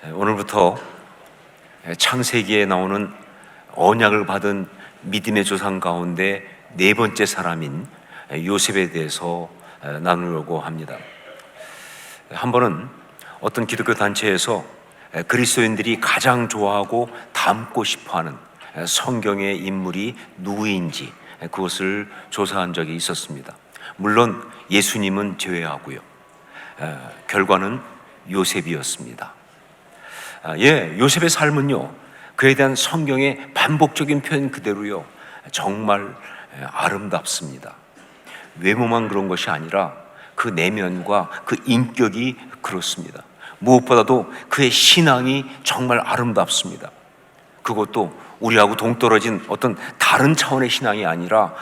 오늘부터 창세기에 나오는 언약을 받은 믿음의 조상 가운데 네 번째 사람인 요셉에 대해서 나누려고 합니다. 한 번은 어떤 기독교 단체에서 그리스도인들이 가장 좋아하고 닮고 싶어하는 성경의 인물이 누구인지 그것을 조사한 적이 있었습니다. 물론 예수님은 제외하고요. 결과는 요셉이었습니다. 요셉의 삶은요, 그에 대한 성경의 반복적인 표현 그대로요, 정말 아름답습니다. 외모만 그런 것이 아니라 그 내면과 그 인격이 그렇습니다. 무엇보다도 그의 신앙이 정말 아름답습니다. 그것도 우리하고 동떨어진 어떤 다른 차원의 신앙이 아니라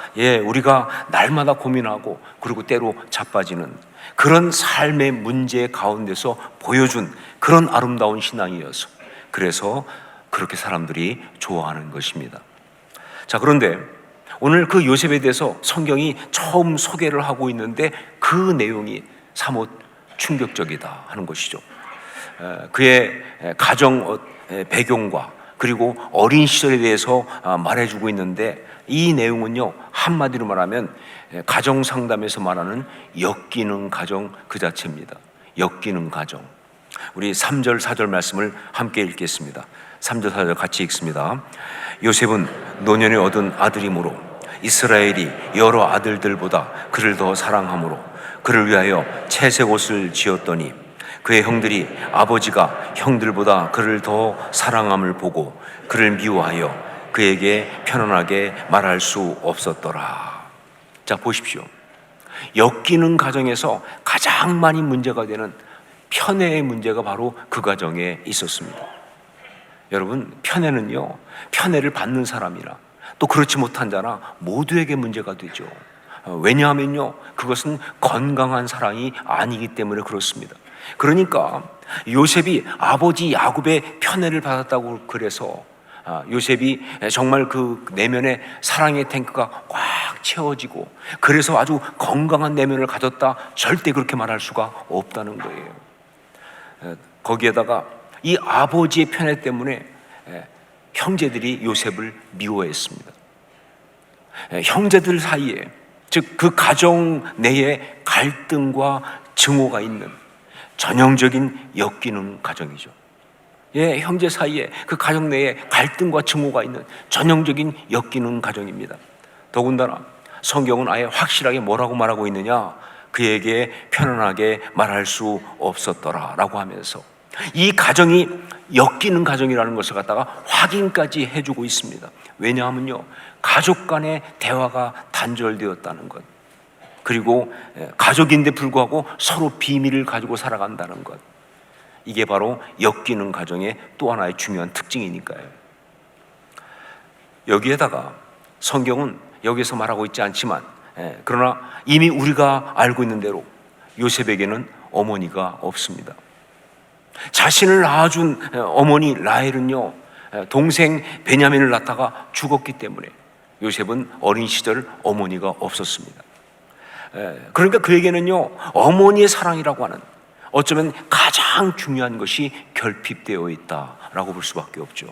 우리가 날마다 고민하고 그리고 때로 자빠지는 그런 삶의 문제 가운데서 보여준 그런 아름다운 신앙이어서 그래서 그렇게 사람들이 좋아하는 것입니다. 자, 그런데 오늘 그 요셉에 대해서 성경이 처음 소개를 하고 있는데 그 내용이 사뭇 충격적이다 하는 것이죠. 그의 가정 배경과 그리고 어린 시절에 대해서 말해주고 있는데 이 내용은요, 한마디로 말하면 가정 상담에서 말하는 엮이는 가정 그 자체입니다. 엮이는 가정. 우리 3절 4절 말씀을 함께 읽겠습니다. 3절 4절 같이 읽습니다. 요셉은 노년에 얻은 아들이므로 이스라엘이 여러 아들들보다 그를 더 사랑하므로 그를 위하여 채색 옷을 지었더니 그의 형들이 아버지가 형들보다 그를 더 사랑함을 보고 그를 미워하여 그에게 편안하게 말할 수 없었더라. 자, 보십시오. 엮이는 가정에서 가장 많이 문제가 되는 편애의 문제가 바로 그 가정에 있었습니다. 여러분, 편애는요, 편애를 받는 사람이나 또 그렇지 못한 자나 모두에게 문제가 되죠. 왜냐하면요, 그것은 건강한 사랑이 아니기 때문에 그렇습니다. 그러니까 요셉이 아버지 야곱의 편애를 받았다고 그래서 요셉이 정말 그 내면의 사랑의 탱크가 꽉 채워지고 그래서 아주 건강한 내면을 가졌다, 절대 그렇게 말할 수가 없다는 거예요. 거기에다가 이 아버지의 편애 때문에 형제들이 요셉을 미워했습니다. 형제들 사이에, 즉 그 가정 내에 갈등과 증오가 있는 전형적인 엮이는 가정이죠. 형제 사이에 그 가정 내에 갈등과 증오가 있는 전형적인 엮이는 가정입니다. 더군다나 성경은 아예 확실하게 뭐라고 말하고 있느냐, 그에게 편안하게 말할 수 없었더라 라고 하면서 이 가정이 엮이는 가정이라는 것을 갖다가 확인까지 해주고 있습니다. 왜냐하면요, 가족 간의 대화가 단절되었다는 것, 그리고 가족인데 불구하고 서로 비밀을 가지고 살아간다는 것, 이게 바로 엮이는 가정의 또 하나의 중요한 특징이니까요. 여기에다가 성경은 여기서 말하고 있지 않지만 그러나 이미 우리가 알고 있는 대로 요셉에게는 어머니가 없습니다. 자신을 낳아준 어머니 라헬은요, 동생 베냐민을 낳다가 죽었기 때문에 요셉은 어린 시절 어머니가 없었습니다. 그러니까 그에게는요, 어머니의 사랑이라고 하는 어쩌면 가장 중요한 것이 결핍되어 있다라고 볼 수밖에 없죠.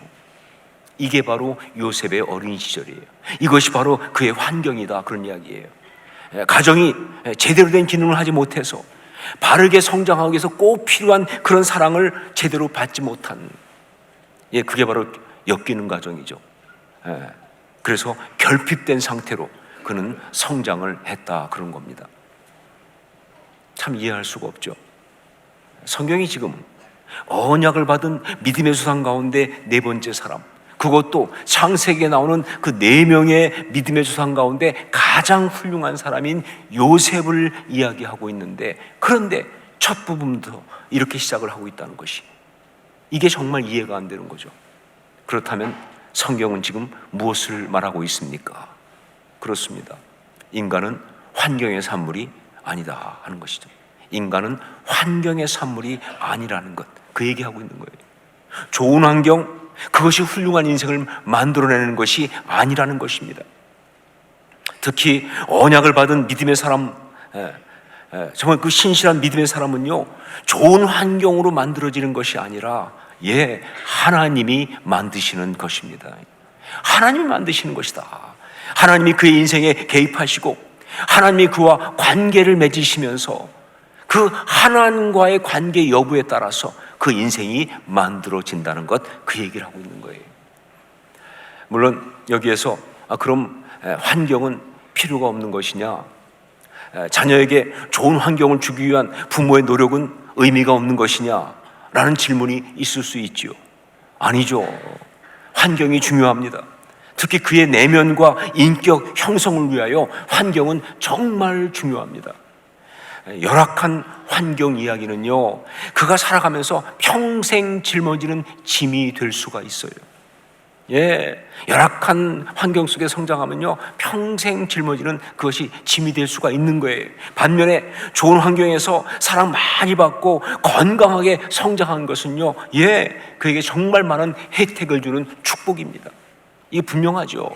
이게 바로 요셉의 어린 시절이에요. 이것이 바로 그의 환경이다, 그런 이야기예요. 가정이 제대로 된 기능을 하지 못해서 바르게 성장하기 위해서 꼭 필요한 그런 사랑을 제대로 받지 못한, 그게 바로 엮이는 가정이죠. 그래서 결핍된 상태로 그는 성장을 했다, 그런 겁니다. 참 이해할 수가 없죠. 성경이 지금 언약을 받은 믿음의 조상 가운데 네 번째 사람, 그것도 창세기에 나오는 그 네 명의 믿음의 조상 가운데 가장 훌륭한 사람인 요셉을 이야기하고 있는데, 그런데 첫 부분부터 이렇게 시작을 하고 있다는 것이, 이게 정말 이해가 안 되는 거죠. 그렇다면 성경은 지금 무엇을 말하고 있습니까? 그렇습니다. 인간은 환경의 산물이 아니다 하는 것이죠. 인간은 환경의 산물이 아니라는 것, 그 얘기하고 있는 거예요. 좋은 환경, 그것이 훌륭한 인생을 만들어내는 것이 아니라는 것입니다. 특히 언약을 받은 믿음의 사람, 정말 그 신실한 믿음의 사람은요, 좋은 환경으로 만들어지는 것이 아니라 예, 하나님이 만드시는 것입니다. 하나님이 만드시는 것이다. 하나님이 그의 인생에 개입하시고 하나님이 그와 관계를 맺으시면서 그 하나님과의 관계 여부에 따라서 그 인생이 만들어진다는 것, 그 얘기를 하고 있는 거예요. 물론 여기에서 그럼 환경은 필요가 없는 것이냐, 자녀에게 좋은 환경을 주기 위한 부모의 노력은 의미가 없는 것이냐 라는 질문이 있을 수 있지요. 아니죠. 환경이 중요합니다. 특히 그의 내면과 인격 형성을 위하여 환경은 정말 중요합니다. 열악한 환경 이야기는요, 그가 살아가면서 평생 짊어지는 짐이 될 수가 있어요. 예, 열악한 환경 속에 성장하면요, 평생 짊어지는 그것이 짐이 될 수가 있는 거예요. 반면에 좋은 환경에서 사랑 많이 받고 건강하게 성장한 것은요, 예, 그에게 정말 많은 혜택을 주는 축복입니다. 이게 분명하죠.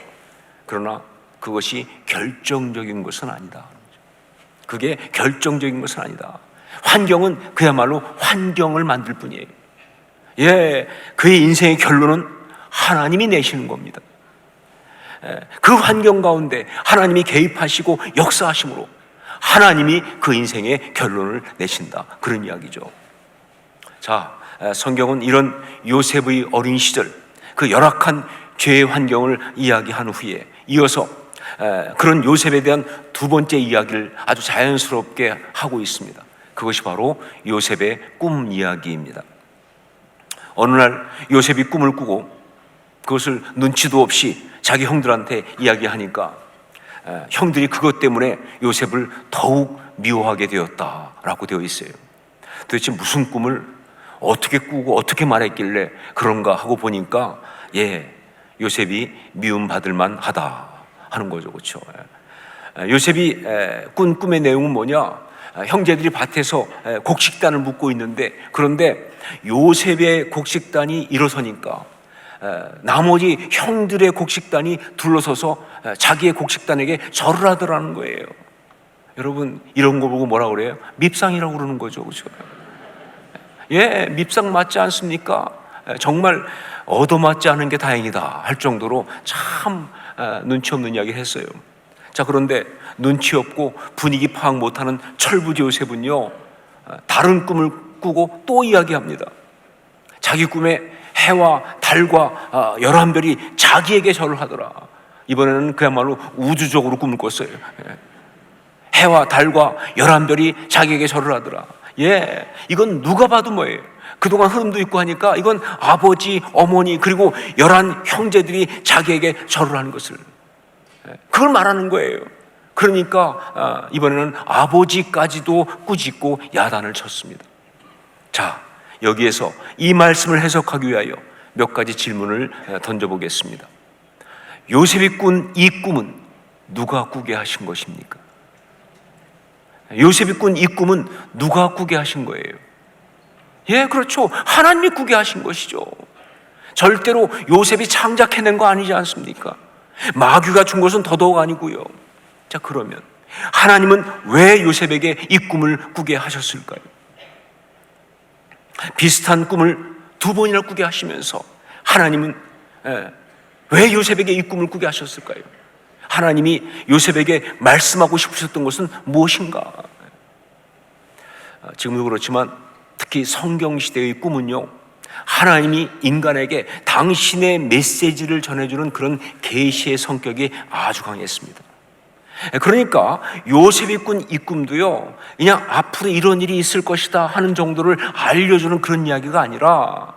그러나 그것이 결정적인 것은 아니다. 그게 결정적인 것은 아니다. 환경은 그야말로 환경을 만들 뿐이에요. 예, 그의 인생의 결론은 하나님이 내시는 겁니다. 그 환경 가운데 하나님이 개입하시고 역사하심으로 하나님이 그 인생의 결론을 내신다, 그런 이야기죠. 자, 성경은 이런 요셉의 어린 시절, 그 열악한 죄의 환경을 이야기한 후에 이어서 그런 요셉에 대한 두 번째 이야기를 아주 자연스럽게 하고 있습니다. 그것이 바로 요셉의 꿈 이야기입니다. 어느 날 요셉이 꿈을 꾸고 그것을 눈치도 없이 자기 형들한테 이야기하니까 형들이 그것 때문에 요셉을 더욱 미워하게 되었다라고 되어 있어요. 도대체 무슨 꿈을 어떻게 꾸고 어떻게 말했길래 그런가 하고 보니까, 예, 요셉이 미움받을 만하다 하는 거죠. 그렇죠? 요셉이 꾼 꿈의 내용은 뭐냐? 형제들이 밭에서 곡식단을 묶고 있는데, 그런데 요셉의 곡식단이 일어서니까 나머지 형들의 곡식단이 둘러서서 자기의 곡식단에게 절을 하더라는 거예요. 여러분, 이런 거 보고 뭐라고 그래요? 밉상이라고 그러는 거죠. 그렇죠? 예, 밉상 맞지 않습니까? 정말 얻어맞지 않은 게 다행이다 할 정도로 참 눈치 없는 이야기를 했어요. 자, 그런데 눈치 없고 분위기 파악 못하는 철부지 요셉은요, 다른 꿈을 꾸고 또 이야기합니다. 자기 꿈에 해와 달과 11별이 자기에게 절을 하더라. 이번에는 그야말로 우주적으로 꿈을 꿨어요. 해와 달과 11별이 자기에게 절을 하더라. 예, 이건 누가 봐도 뭐예요? 그동안 흐름도 있고 하니까 이건 아버지, 어머니, 그리고 11 형제들이 자기에게 절을 하는 것을, 그걸 말하는 거예요. 그러니까 이번에는 아버지까지도 꾸짖고 야단을 쳤습니다. 자, 여기에서 이 말씀을 해석하기 위하여 몇 가지 질문을 던져보겠습니다. 요셉이 꾼 이 꿈은 누가 꾸게 하신 것입니까? 요셉이 꾼 이 꿈은 누가 꾸게 하신 거예요? 예, 그렇죠. 하나님이 꾸게 하신 것이죠. 절대로 요셉이 창작해낸 거 아니지 않습니까? 마귀가 준 것은 더더욱 아니고요. 자, 그러면 하나님은 왜 요셉에게 이 꿈을 꾸게 하셨을까요? 비슷한 꿈을 두 번이나 꾸게 하시면서 하나님은 왜 요셉에게 이 꿈을 꾸게 하셨을까요? 하나님이 요셉에게 말씀하고 싶으셨던 것은 무엇인가? 지금도 그렇지만 특히 성경시대의 꿈은요, 하나님이 인간에게 당신의 메시지를 전해주는 그런 계시의 성격이 아주 강했습니다. 그러니까 요셉이 꾼 이 꿈도요, 그냥 앞으로 이런 일이 있을 것이다 하는 정도를 알려주는 그런 이야기가 아니라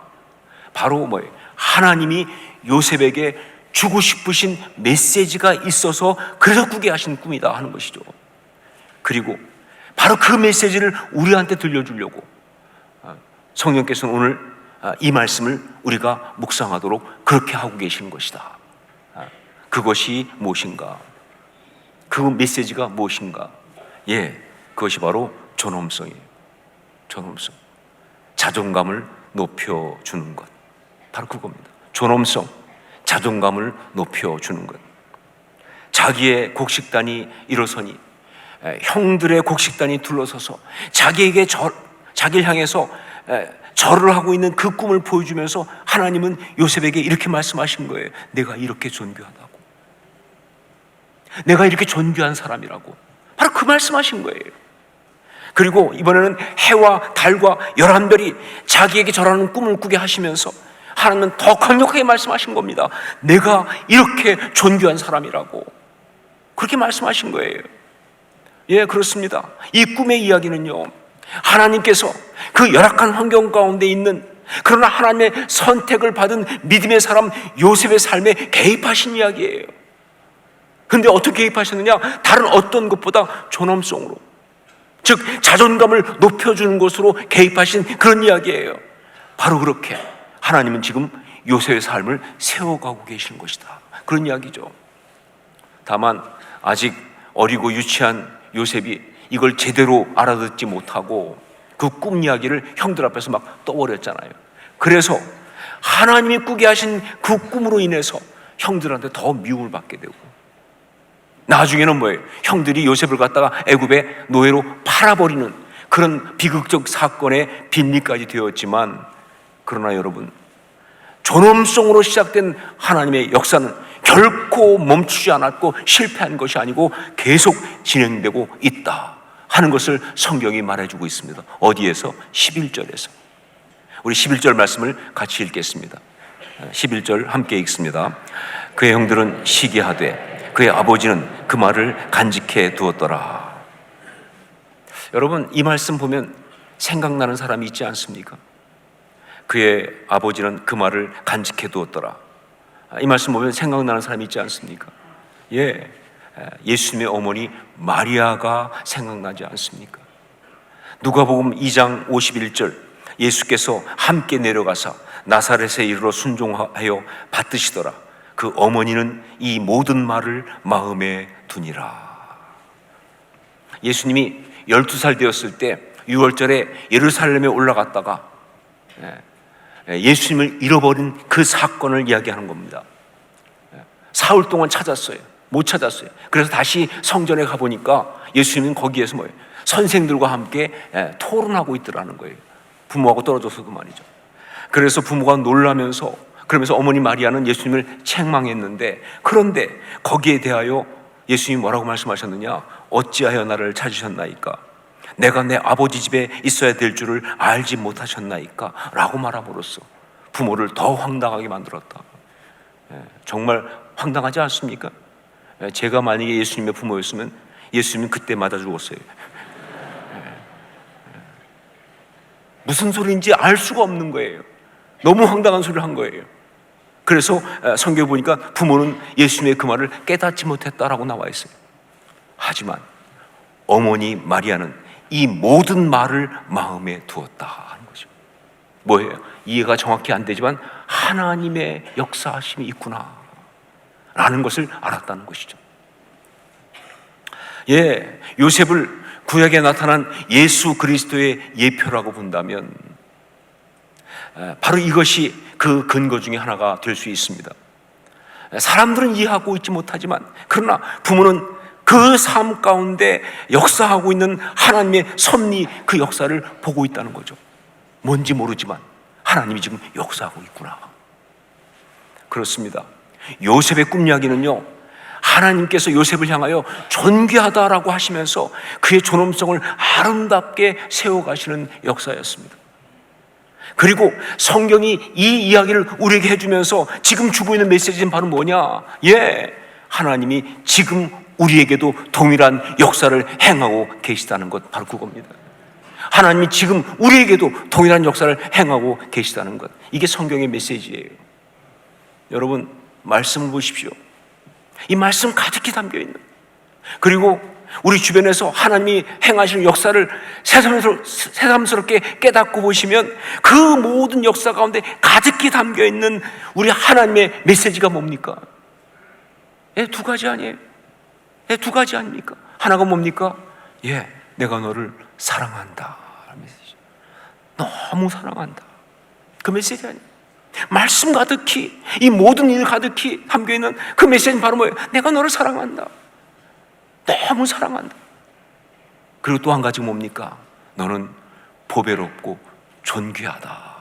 바로 뭐예요? 하나님이 요셉에게 주고 싶으신 메시지가 있어서 그래서 꾸게 하신 꿈이다 하는 것이죠. 그리고 바로 그 메시지를 우리한테 들려주려고 성령께서는 오늘 이 말씀을 우리가 묵상하도록 그렇게 하고 계시는 것이다. 그것이 무엇인가? 그 메시지가 무엇인가? 예, 그것이 바로 존엄성이에요. 존엄성. 자존감을 높여주는 것. 바로 그겁니다. 존엄성. 자존감을 높여주는 것. 자기의 곡식단이 일어서니 형들의 곡식단이 둘러서서 자기를 향해서 절을 하고 있는 그 꿈을 보여주면서 하나님은 요셉에게 이렇게 말씀하신 거예요. 내가 이렇게 존귀하다고, 내가 이렇게 존귀한 사람이라고 바로 그 말씀하신 거예요. 그리고 이번에는 해와 달과 11별이 자기에게 절하는 꿈을 꾸게 하시면서 하나님은 더 강력하게 말씀하신 겁니다. 내가 이렇게 존귀한 사람이라고 그렇게 말씀하신 거예요. 예, 그렇습니다. 이 꿈의 이야기는요, 하나님께서 그 열악한 환경 가운데 있는, 그러나 하나님의 선택을 받은 믿음의 사람 요셉의 삶에 개입하신 이야기예요. 그런데 어떻게 개입하셨느냐? 다른 어떤 것보다 존엄성으로, 즉 자존감을 높여주는 것으로 개입하신 그런 이야기예요. 바로 그렇게 하나님은 지금 요셉의 삶을 세워가고 계시는 것이다, 그런 이야기죠. 다만 아직 어리고 유치한 요셉이 이걸 제대로 알아듣지 못하고 그 꿈 이야기를 형들 앞에서 막 떠버렸잖아요. 그래서 하나님이 꾸게 하신 그 꿈으로 인해서 형들한테 더 미움을 받게 되고, 나중에는 뭐예요? 형들이 요셉을 갖다가 애굽의 노예로 팔아버리는 그런 비극적 사건의 빈리까지 되었지만, 그러나 여러분, 존엄성으로 시작된 하나님의 역사는 결코 멈추지 않았고 실패한 것이 아니고 계속 진행되고 있다 하는 것을 성경이 말해주고 있습니다. 어디에서? 11절에서. 우리 11절 말씀을 같이 읽겠습니다. 11절 함께 읽습니다. 그의 형들은 시기하되 그의 아버지는 그 말을 간직해 두었더라. 여러분, 이 말씀 보면 생각나는 사람이 있지 않습니까? 그의 아버지는 그 말을 간직해 두었더라. 이 말씀 보면 생각나는 사람이 있지 않습니까? 예, 예수님의 어머니 마리아가 생각나지 않습니까? 누가복음 2장 51절, 예수께서 함께 내려가사 나사렛에 이르러 순종하여 받드시더라. 그 어머니는 이 모든 말을 마음에 두니라. 예수님이 12살 되었을 때 6월절에 예루살렘에 올라갔다가 예수님을 잃어버린 그 사건을 이야기하는 겁니다. 사흘 동안 찾았어요. 못 찾았어요. 그래서 다시 성전에 가보니까 예수님은 거기에서 뭐예요? 선생들과 함께 토론하고 있더라는 거예요. 부모하고 떨어져서 그 말이죠. 그래서 부모가 놀라면서, 그러면서 어머니 마리아는 예수님을 책망했는데, 그런데 거기에 대하여 예수님이 뭐라고 말씀하셨느냐? 어찌하여 나를 찾으셨나이까? 내가 내 아버지 집에 있어야 될 줄을 알지 못하셨나이까? 라고 말함으로써 부모를 더 황당하게 만들었다. 정말 황당하지 않습니까? 제가 만약에 예수님의 부모였으면 예수님은 그때 맞아 죽었어요. 무슨 소리인지 알 수가 없는 거예요. 너무 황당한 소리를 한 거예요. 그래서 성경에 보니까 부모는 예수님의 그 말을 깨닫지 못했다라고 나와 있어요. 하지만 어머니 마리아는 이 모든 말을 마음에 두었다 하는 거죠. 뭐예요? 이해가 정확히 안 되지만 하나님의 역사하심이 있구나 라는 것을 알았다는 것이죠. 예, 요셉을 구약에 나타난 예수 그리스도의 예표라고 본다면 바로 이것이 그 근거 중에 하나가 될 수 있습니다. 사람들은 이해하고 있지 못하지만, 그러나 부모는 그 삶 가운데 역사하고 있는 하나님의 섭리, 그 역사를 보고 있다는 거죠. 뭔지 모르지만 하나님이 지금 역사하고 있구나. 그렇습니다. 요셉의 꿈 이야기는요, 하나님께서 요셉을 향하여 존귀하다라고 하시면서 그의 존엄성을 아름답게 세워가시는 역사였습니다. 그리고 성경이 이 이야기를 우리에게 해주면서 지금 주고 있는 메시지는 바로 뭐냐? 예, 하나님이 지금 우리에게도 동일한 역사를 행하고 계시다는 것, 바로 그겁니다. 하나님이 지금 우리에게도 동일한 역사를 행하고 계시다는 것, 이게 성경의 메시지예요. 여러분, 말씀을 보십시오. 이 말씀 가득히 담겨있는, 그리고 우리 주변에서 하나님이 행하시는 역사를 새삼스럽게 깨닫고 보시면 그 모든 역사 가운데 가득히 담겨있는 우리 하나님의 메시지가 뭡니까? 두 가지 아니에요? 두 가지 아닙니까? 하나가 뭡니까? 내가 너를 사랑한다. 메시지. 너무 사랑한다. 그 메시지 아니에요? 말씀 가득히, 이 모든 일 가득히 담겨있는 그 메시지는 바로 뭐예요? 내가 너를 사랑한다. 너무 사랑한다. 그리고 또 한 가지 뭡니까? 너는 보배롭고 존귀하다.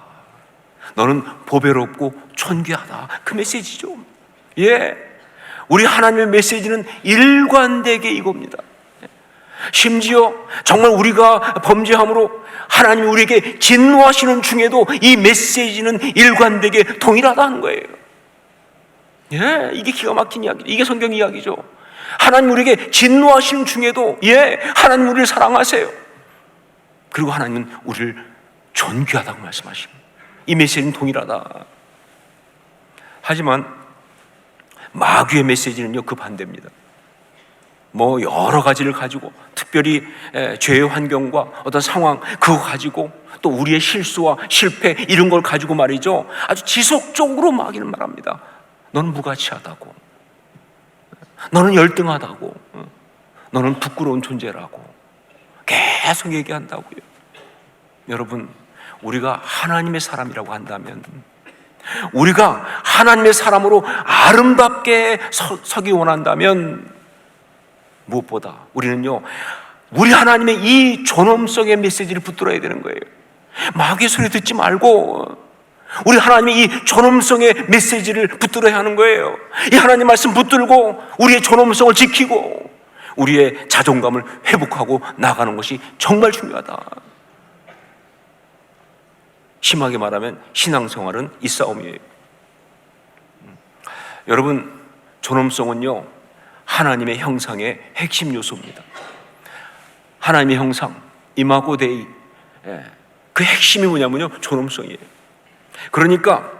너는 보배롭고 존귀하다. 그 메시지죠. 예, 우리 하나님의 메시지는 일관되게 이겁니다. 심지어 정말 우리가 범죄함으로 하나님이 우리에게 진노하시는 중에도 이 메시지는 일관되게 동일하다는 거예요. 예, 이게 기가 막힌 이야기, 이게 성경 이야기죠. 하나님 우리에게 진노하시는 중에도 하나님 우리를 사랑하세요. 그리고 하나님은 우리를 존귀하다고 말씀하십니다. 이 메시지는 동일하다. 하지만 마귀의 메시지는요, 그 반대입니다. 여러 가지를 가지고, 특별히 죄의 환경과 어떤 상황, 그거 가지고, 또 우리의 실수와 실패, 이런 걸 가지고 말이죠, 아주 지속적으로 마귀는 말합니다. 너는 무가치하다고, 너는 열등하다고, 너는 부끄러운 존재라고 계속 얘기한다고요. 여러분, 우리가 하나님의 사람이라고 한다면, 우리가 하나님의 사람으로 아름답게 서기 원한다면, 무엇보다 우리는요, 우리 하나님의 이 존엄성의 메시지를 붙들어야 되는 거예요. 마귀의 소리 듣지 말고 우리 하나님의 이 존엄성의 메시지를 붙들어야 하는 거예요. 이 하나님 말씀 붙들고 우리의 존엄성을 지키고 우리의 자존감을 회복하고 나가는 것이 정말 중요하다. 심하게 말하면 신앙생활은 이 싸움이에요. 여러분, 존엄성은요, 하나님의 형상의 핵심 요소입니다. 하나님의 형상, 이마고 데이, 그 핵심이 뭐냐면요, 존엄성이에요. 그러니까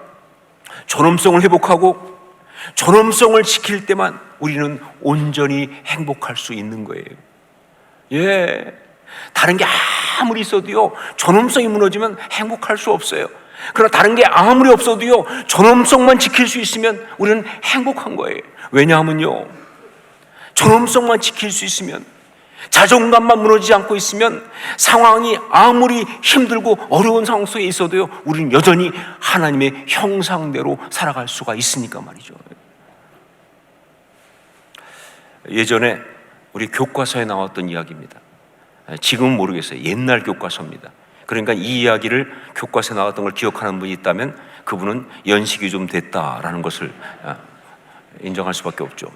존엄성을 회복하고 존엄성을 지킬 때만 우리는 온전히 행복할 수 있는 거예요. 다른 게 아무리 있어도요, 존엄성이 무너지면 행복할 수 없어요. 그러나 다른 게 아무리 없어도요, 존엄성만 지킬 수 있으면 우리는 행복한 거예요. 왜냐하면요, 존엄성만 지킬 수 있으면, 자존감만 무너지지 않고 있으면, 상황이 아무리 힘들고 어려운 상황 속에 있어도요, 우리는 여전히 하나님의 형상대로 살아갈 수가 있으니까 말이죠. 예전에 우리 교과서에 나왔던 이야기입니다. 지금은 모르겠어요. 옛날 교과서입니다. 그러니까 이 이야기를 교과서에 나왔던 걸 기억하는 분이 있다면 그분은 연식이 좀 됐다라는 것을 인정할 수밖에 없죠.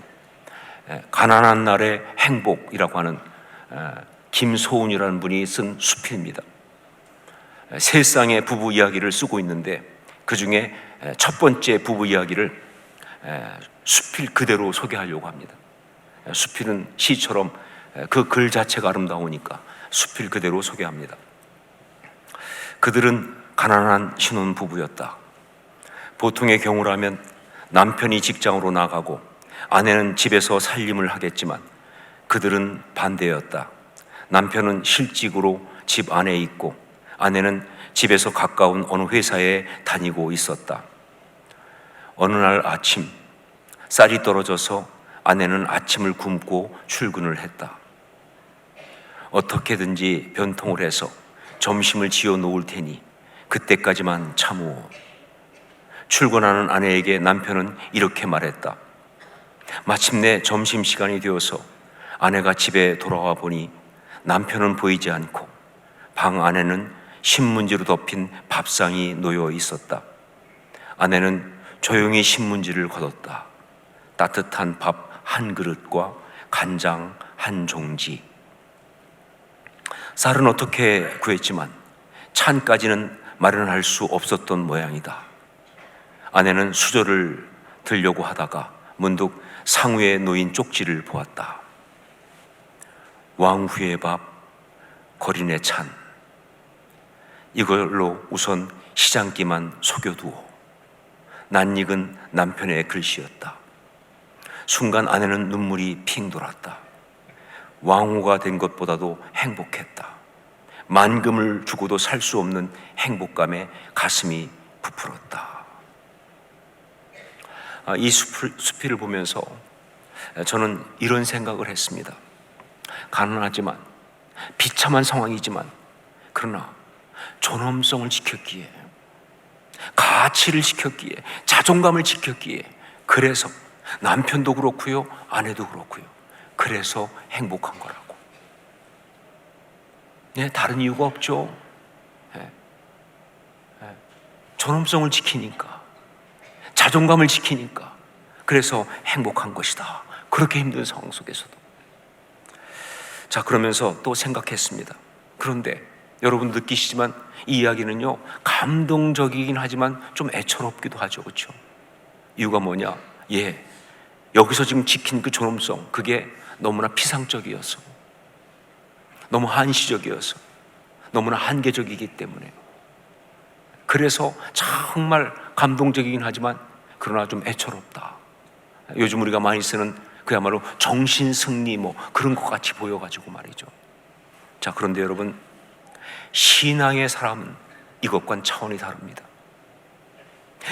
가난한 날의 행복이라고 하는 김소운이라는 분이 쓴 수필입니다. 세 쌍의 부부 이야기를 쓰고 있는데 그 중에 첫 번째 부부 이야기를 수필 그대로 소개하려고 합니다. 수필은 시처럼 그 글 자체가 아름다우니까 수필 그대로 소개합니다. 그들은 가난한 신혼 부부였다. 보통의 경우라면 남편이 직장으로 나가고 아내는 집에서 살림을 하겠지만 그들은 반대였다. 남편은 실직으로 집 안에 있고 아내는 집에서 가까운 어느 회사에 다니고 있었다. 어느 날 아침, 쌀이 떨어져서 아내는 아침을 굶고 출근을 했다. 어떻게든지 변통을 해서 점심을 지어 놓을 테니 그때까지만 참으오. 출근하는 아내에게 남편은 이렇게 말했다. 마침내 점심시간이 되어서 아내가 집에 돌아와 보니 남편은 보이지 않고 방 안에는 신문지로 덮인 밥상이 놓여 있었다. 아내는 조용히 신문지를 걷었다. 따뜻한 밥 한 그릇과 간장 한 종지. 쌀은 어떻게 구했지만 찬까지는 마련할 수 없었던 모양이다. 아내는 수저를 들려고 하다가 문득 상위에 놓인 쪽지를 보았다. 왕후의 밥, 거린의 찬. 이걸로 우선 시장기만 속여두어. 낯익은 남편의 글씨였다. 순간 아내는 눈물이 핑 돌았다. 왕후가 된 것보다도 행복했다. 만금을 주고도 살 수 없는 행복감에 가슴이 부풀었다. 이 수필을 보면서 저는 이런 생각을 했습니다. 가난하지만 비참한 상황이지만 그러나 존엄성을 지켰기에, 가치를 지켰기에, 자존감을 지켰기에, 그래서 남편도 그렇고요, 아내도 그렇고요, 그래서 행복한 거라고. 다른 이유가 없죠. 존엄성을 지키니까, 자존감을 지키니까, 그래서 행복한 것이다. 그렇게 힘든 상황 속에서도. 자, 그러면서 또 생각했습니다. 그런데 여러분 느끼시지만 이 이야기는요, 감동적이긴 하지만 좀 애처롭기도 하죠. 그렇죠? 이유가 뭐냐? 여기서 지금 지킨 그 존엄성, 그게 너무나 피상적이어서, 너무 한시적이어서, 너무나 한계적이기 때문에, 그래서 정말 감동적이긴 하지만 그러나 좀 애처롭다. 요즘 우리가 많이 쓰는 그야말로 정신승리 그런 것 같이 보여가지고 말이죠. 자, 그런데 여러분, 신앙의 사람은 이것과는 차원이 다릅니다.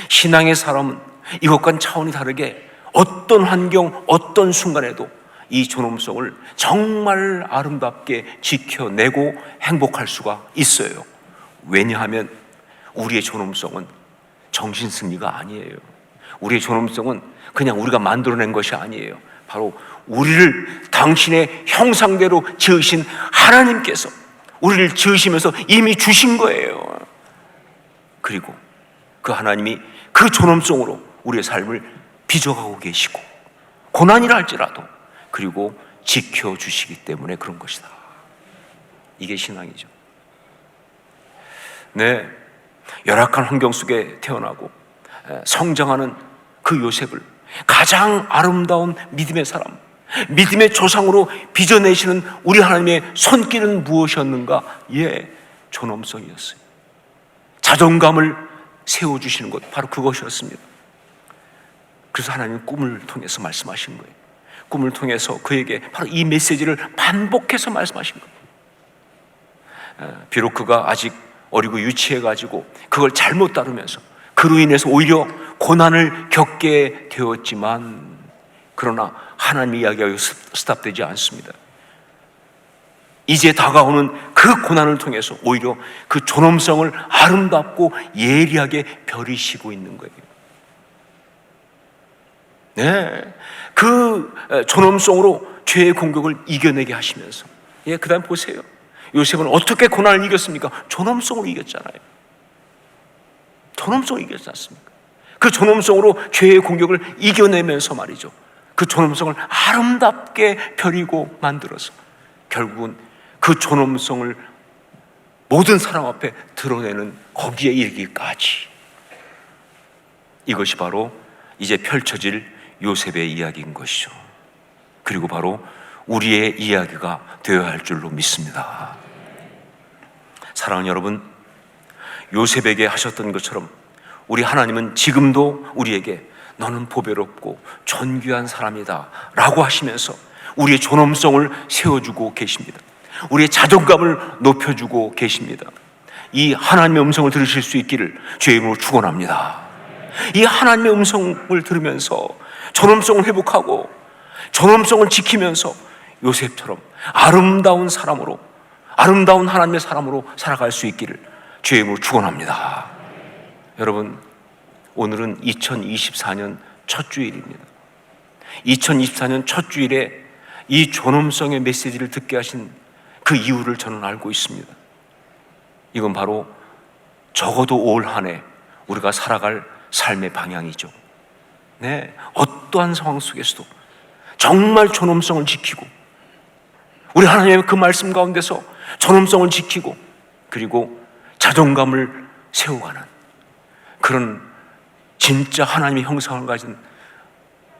신앙의 사람은 이것과는 차원이 다르게 어떤 환경, 어떤 순간에도 이 존엄성을 정말 아름답게 지켜내고 행복할 수가 있어요. 왜냐하면 우리의 존엄성은 정신승리가 아니에요. 우리의 존엄성은 그냥 우리가 만들어낸 것이 아니에요. 바로 우리를 당신의 형상대로 지으신 하나님께서 우리를 지으시면서 이미 주신 거예요. 그리고 그 하나님이 그 존엄성으로 우리의 삶을 빚어가고 계시고, 고난이라 할지라도 그리고 지켜주시기 때문에 그런 것이다. 이게 신앙이죠. 네, 열악한 환경 속에 태어나고 성장하는 그 요셉을 가장 아름다운 믿음의 사람, 믿음의 조상으로 빚어내시는 우리 하나님의 손길은 무엇이었는가? 존엄성이었어요. 자존감을 세워주시는 것, 바로 그것이었습니다. 그래서 하나님은 꿈을 통해서 말씀하신 거예요. 꿈을 통해서 그에게 바로 이 메시지를 반복해서 말씀하신 거예요. 비록 그가 아직 어리고 유치해가지고 그걸 잘못 다루면서 그로 인해서 오히려 고난을 겪게 되었지만, 그러나 하나님의 이야기가 스탑되지 않습니다. 이제 다가오는 그 고난을 통해서 오히려 그 존엄성을 아름답고 예리하게 벼리시고 있는 거예요. 네, 그 존엄성으로 죄의 공격을 이겨내게 하시면서, 그 다음 보세요. 요셉은 어떻게 고난을 이겼습니까? 존엄성으로 이겼잖아요. 존엄성으로 이겼지 않습니까? 그 존엄성으로 죄의 공격을 이겨내면서 말이죠, 그 존엄성을 아름답게 벼리고 만들어서 결국은 그 존엄성을 모든 사람 앞에 드러내는 거기에 이르기까지, 이것이 바로 이제 펼쳐질 요셉의 이야기인 것이죠. 그리고 바로 우리의 이야기가 되어야 할 줄로 믿습니다. 사랑하는 여러분, 요셉에게 하셨던 것처럼 우리 하나님은 지금도 우리에게 너는 보배롭고 존귀한 사람이다 라고 하시면서 우리의 존엄성을 세워주고 계십니다. 우리의 자존감을 높여주고 계십니다. 이 하나님의 음성을 들으실 수 있기를 주의 이름으로 축원합니다. 이 하나님의 음성을 들으면서 존엄성을 회복하고 존엄성을 지키면서 요셉처럼 아름다운 사람으로, 아름다운 하나님의 사람으로 살아갈 수 있기를 주의 이름으로 축원합니다. 여러분, 오늘은 2024년 첫 주일입니다. 2024년 첫 주일에 이 존엄성의 메시지를 듣게 하신 그 이유를 저는 알고 있습니다. 이건 바로 적어도 올 한 해 우리가 살아갈 삶의 방향이죠. 네, 어떠한 상황 속에서도 정말 존엄성을 지키고, 우리 하나님의 그 말씀 가운데서 존엄성을 지키고, 그리고 자존감을 세워가는 그런 진짜 하나님의 형상을 가진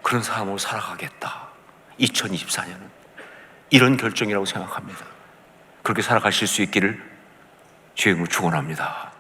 그런 사람으로 살아가겠다. 2024년은 이런 결정이라고 생각합니다. 그렇게 살아가실 수 있기를 주의 이름으로 축원합니다.